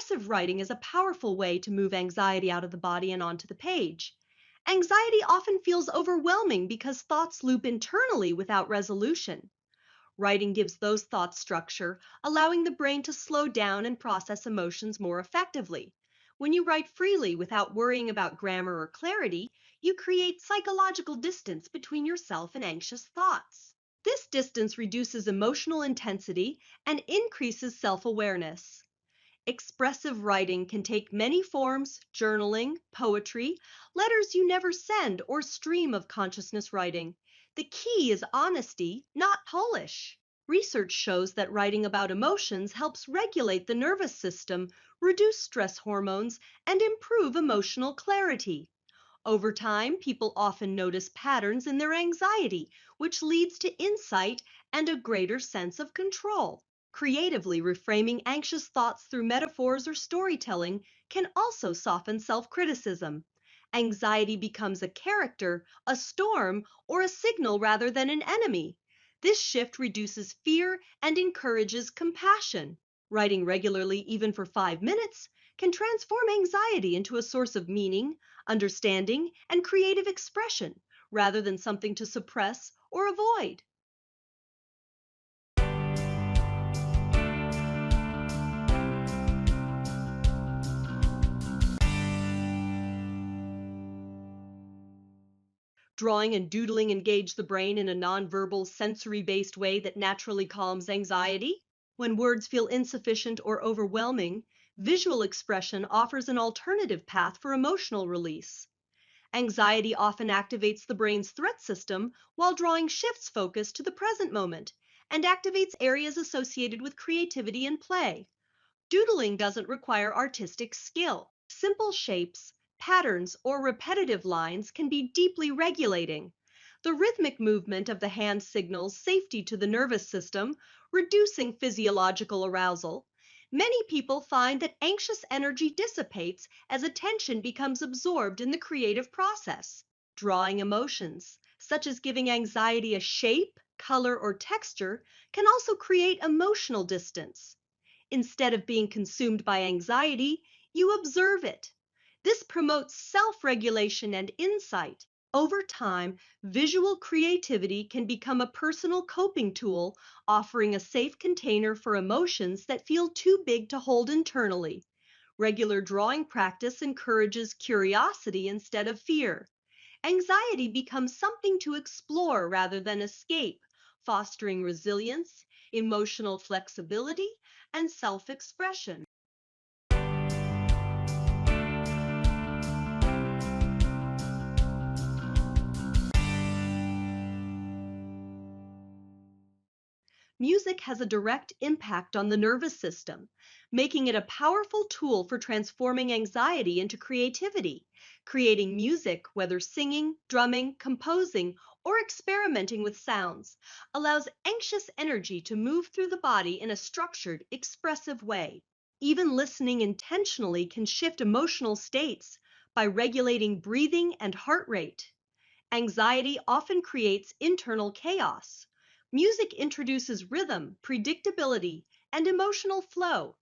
expressive writing is a powerful way to move anxiety out of the body and onto the page. Anxiety often feels overwhelming because thoughts loop internally without resolution. Writing gives those thoughts structure, allowing the brain to slow down and process emotions more effectively. When you write freely without worrying about grammar or clarity, you create psychological distance between yourself and anxious thoughts. This distance reduces emotional intensity and increases self-awareness. Expressive writing can take many forms: journaling, poetry, letters you never send, or stream of consciousness writing. The key is honesty, not polish. Research shows that writing about emotions helps regulate the nervous system, reduce stress hormones, and improve emotional clarity. Over time, people often notice patterns in their anxiety, which leads to insight and a greater sense of control. Creatively reframing anxious thoughts through metaphors or storytelling can also soften self-criticism. Anxiety becomes a character, a storm, or a signal rather than an enemy. This shift reduces fear and encourages compassion. Writing regularly, even for 5 minutes, can transform anxiety into a source of meaning, understanding, and creative expression, rather than something to suppress or avoid. Drawing and doodling engage the brain in a nonverbal, sensory-based way that naturally calms anxiety. When words feel insufficient or overwhelming, visual expression offers an alternative path for emotional release. Anxiety often activates the brain's threat system, while drawing shifts focus to the present moment and activates areas associated with creativity and play. Doodling doesn't require artistic skill. Simple shapes, patterns, or repetitive lines can be deeply regulating. The rhythmic movement of the hand signals safety to the nervous system, reducing physiological arousal. Many people find that anxious energy dissipates as attention becomes absorbed in the creative process. Drawing emotions, such as giving anxiety a shape, color, or texture, can also create emotional distance. Instead of being consumed by anxiety, you observe it. This promotes self-regulation and insight. Over time, visual creativity can become a personal coping tool, offering a safe container for emotions that feel too big to hold internally. Regular drawing practice encourages curiosity instead of fear. Anxiety becomes something to explore rather than escape, fostering resilience, emotional flexibility, and self-expression. Music has a direct impact on the nervous system, making it a powerful tool for transforming anxiety into creativity. Creating music, whether singing, drumming, composing, or experimenting with sounds, allows anxious energy to move through the body in a structured, expressive way. Even listening intentionally can shift emotional states by regulating breathing and heart rate. Anxiety often creates internal chaos. Music introduces rhythm, predictability, and emotional flow.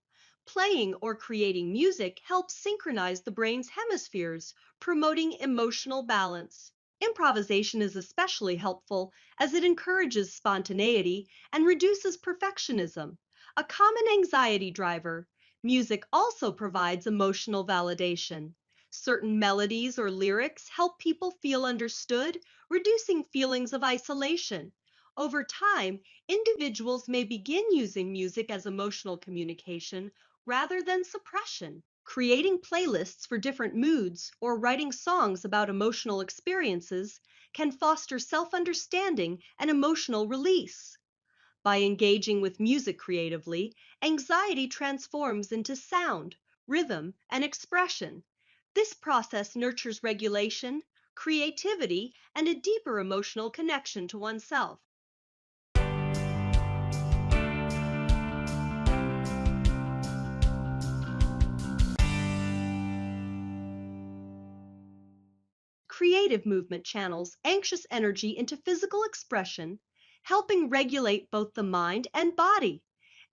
Playing or creating music helps synchronize the brain's hemispheres, promoting emotional balance. Improvisation is especially helpful as it encourages spontaneity and reduces perfectionism, a common anxiety driver. Music also provides emotional validation. Certain melodies or lyrics help people feel understood, reducing feelings of isolation. Over time, individuals may begin using music as emotional communication rather than suppression. Creating playlists for different moods or writing songs about emotional experiences can foster self-understanding and emotional release. By engaging with music creatively, anxiety transforms into sound, rhythm, and expression. This process nurtures regulation, creativity, and a deeper emotional connection to oneself. Creative movement channels anxious energy into physical expression, helping regulate both the mind and body.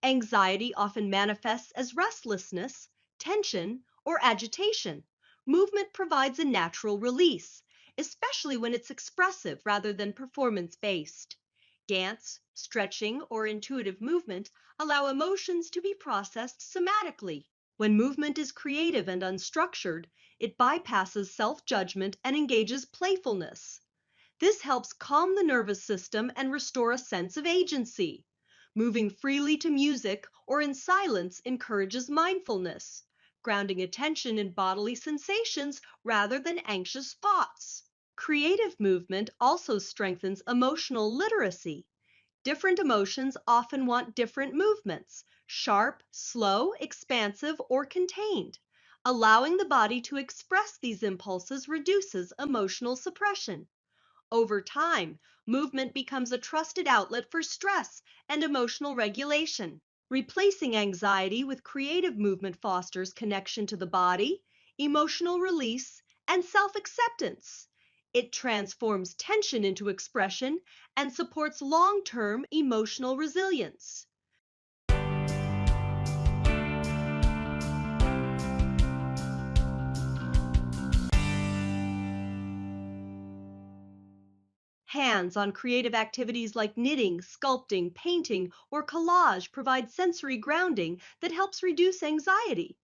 Anxiety often manifests as restlessness, tension, or agitation. Movement provides a natural release, especially when it's expressive rather than performance-based. Dance, stretching, or intuitive movement allow emotions to be processed somatically. When movement is creative and unstructured, it bypasses self-judgment and engages playfulness. This helps calm the nervous system and restore a sense of agency. Moving freely to music or in silence encourages mindfulness, grounding attention in bodily sensations rather than anxious thoughts. Creative movement also strengthens emotional literacy. Different emotions often want different movements: sharp, slow, expansive, or contained. Allowing the body to express these impulses reduces emotional suppression. Over time, movement becomes a trusted outlet for stress and emotional regulation. Replacing anxiety with creative movement fosters connection to the body, emotional release, and self acceptance. It transforms tension into expression and supports long term emotional resilience. Hands on creative activities like knitting, sculpting, painting, or collage provide sensory grounding that helps reduce anxiety.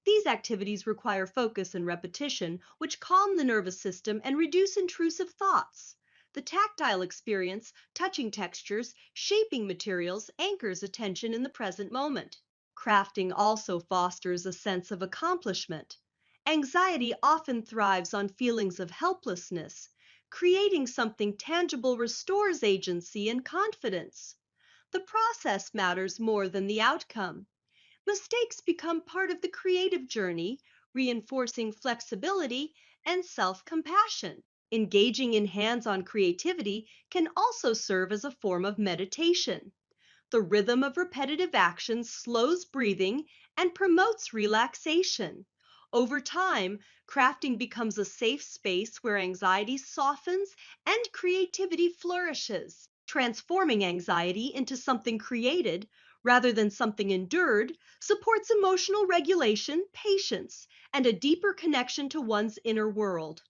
These activities require focus and repetition, which calm the nervous system and reduce intrusive thoughts. The tactile experience, touching textures, shaping materials, anchors attention in the present moment. Crafting also fosters a sense of accomplishment. Anxiety often thrives on feelings of helplessness. Creating something tangible restores agency and confidence. The process matters more than the outcome. Mistakes become part of the creative journey, reinforcing flexibility and self compassion. Engaging in hands on creativity can also serve as a form of meditation. The rhythm of repetitive actions slows breathing and promotes relaxation. Over time, crafting becomes a safe space where anxiety softens and creativity flourishes. Transforming anxiety into something created rather than something endured supports emotional regulation, patience, and a deeper connection to one's inner world.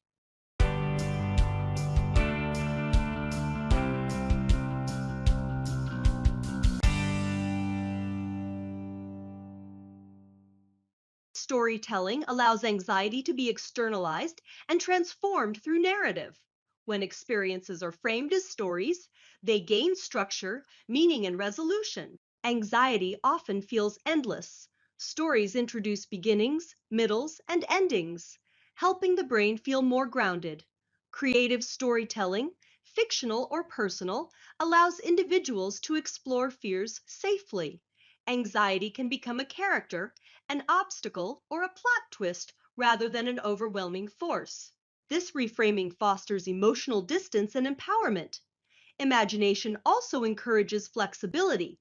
Storytelling allows anxiety to be externalized and transformed through narrative. When experiences are framed as stories, they gain structure, meaning, and resolution. Anxiety often feels endless. Stories introduce beginnings, middles, and endings, helping the brain feel more grounded. Creative storytelling, fictional or personal, allows individuals to explore fears safely. Anxiety can become a character, an obstacle, or a plot twist rather than an overwhelming force. This reframing fosters emotional distance and empowerment. Imagination also encourages flexibility.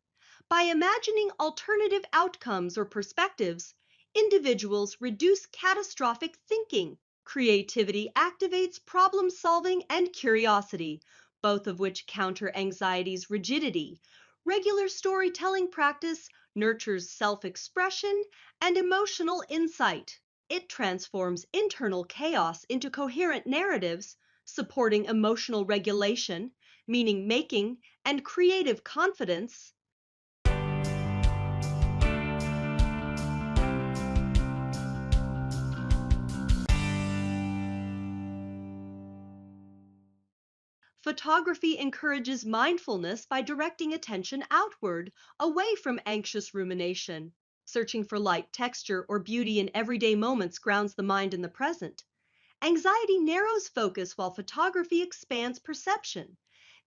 By imagining alternative outcomes or perspectives, individuals reduce catastrophic thinking. Creativity activates problem solving and curiosity, both of which counter anxiety's rigidity. Regular storytelling practice nurtures self expression and emotional insight. It transforms internal chaos into coherent narratives, supporting emotional regulation, meaning making, and creative confidence. Photography encourages mindfulness by directing attention outward, away from anxious rumination. Searching for light, texture, or beauty in everyday moments grounds the mind in the present. Anxiety narrows focus while photography expands perception.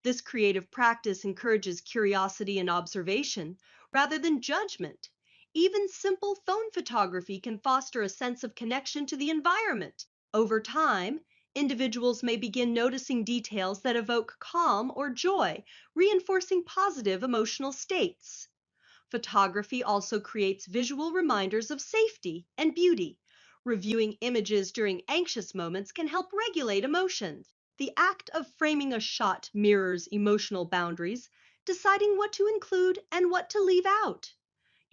This creative practice encourages curiosity and observation rather than judgment. Even simple phone photography can foster a sense of connection to the environment. Over time, individuals may begin noticing details that evoke calm or joy, reinforcing positive emotional states. Photography also creates visual reminders of safety and beauty. Reviewing images during anxious moments can help regulate emotions. The act of framing a shot mirrors emotional boundaries, deciding what to include and what to leave out.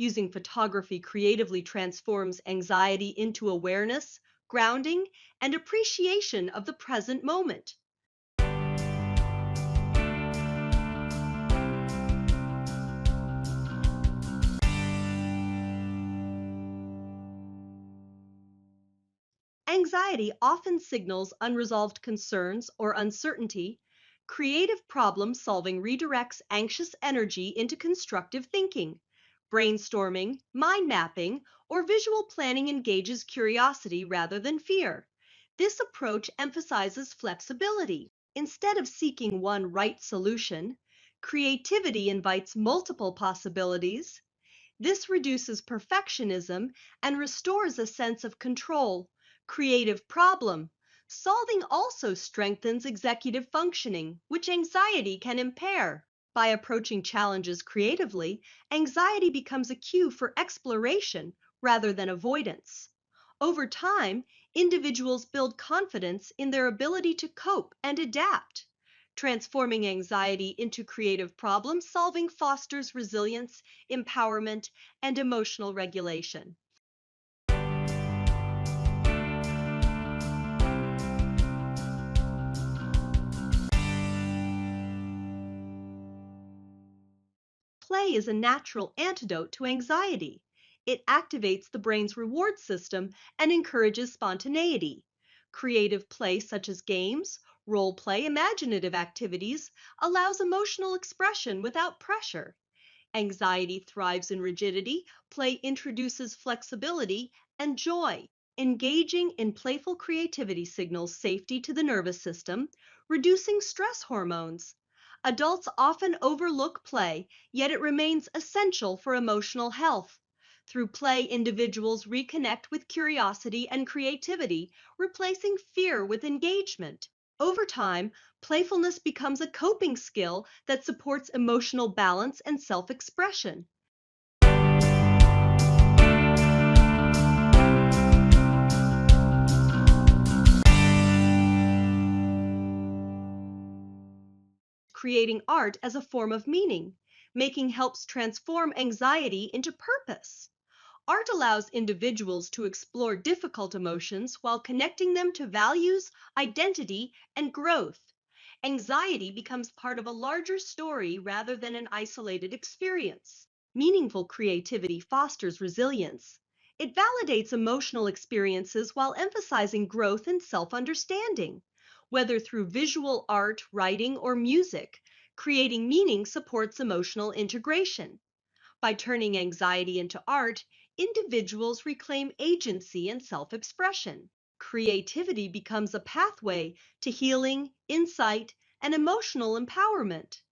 Using photography creatively transforms anxiety into awareness, grounding, and appreciation of the present moment. Anxiety often signals unresolved concerns or uncertainty. Creative problem solving redirects anxious energy into constructive thinking. Brainstorming, mind mapping, or visual planning engages curiosity rather than fear. This approach emphasizes flexibility. Instead of seeking one right solution, creativity invites multiple possibilities. This reduces perfectionism and restores a sense of control. Creative problem solving also strengthens executive functioning, which anxiety can impair. By approaching challenges creatively, anxiety becomes a cue for exploration rather than avoidance. Over time, individuals build confidence in their ability to cope and adapt. Transforming anxiety into creative problem solving fosters resilience, empowerment, and emotional regulation. Play is a natural antidote to anxiety. It activates the brain's reward system and encourages spontaneity. Creative play, such as games, role play, imaginative activities, allows emotional expression without pressure. Anxiety thrives in rigidity, play introduces flexibility and joy. Engaging in playful creativity signals safety to the nervous system, reducing stress hormones. Adults often overlook play, yet it remains essential for emotional health. Through play, individuals reconnect with curiosity and creativity, replacing fear with engagement. Over time, playfulness becomes a coping skill that supports emotional balance and self expression. Creating art as a form of meaning. Making helps transform anxiety into purpose. Art allows individuals to explore difficult emotions while connecting them to values, identity, and growth. Anxiety becomes part of a larger story rather than an isolated experience. Meaningful creativity fosters resilience. It validates emotional experiences while emphasizing growth and self understanding. Whether through visual art, writing, or music, creating meaning supports emotional integration. By turning anxiety into art, individuals reclaim agency and self expression. Creativity becomes a pathway to healing, insight, and emotional empowerment.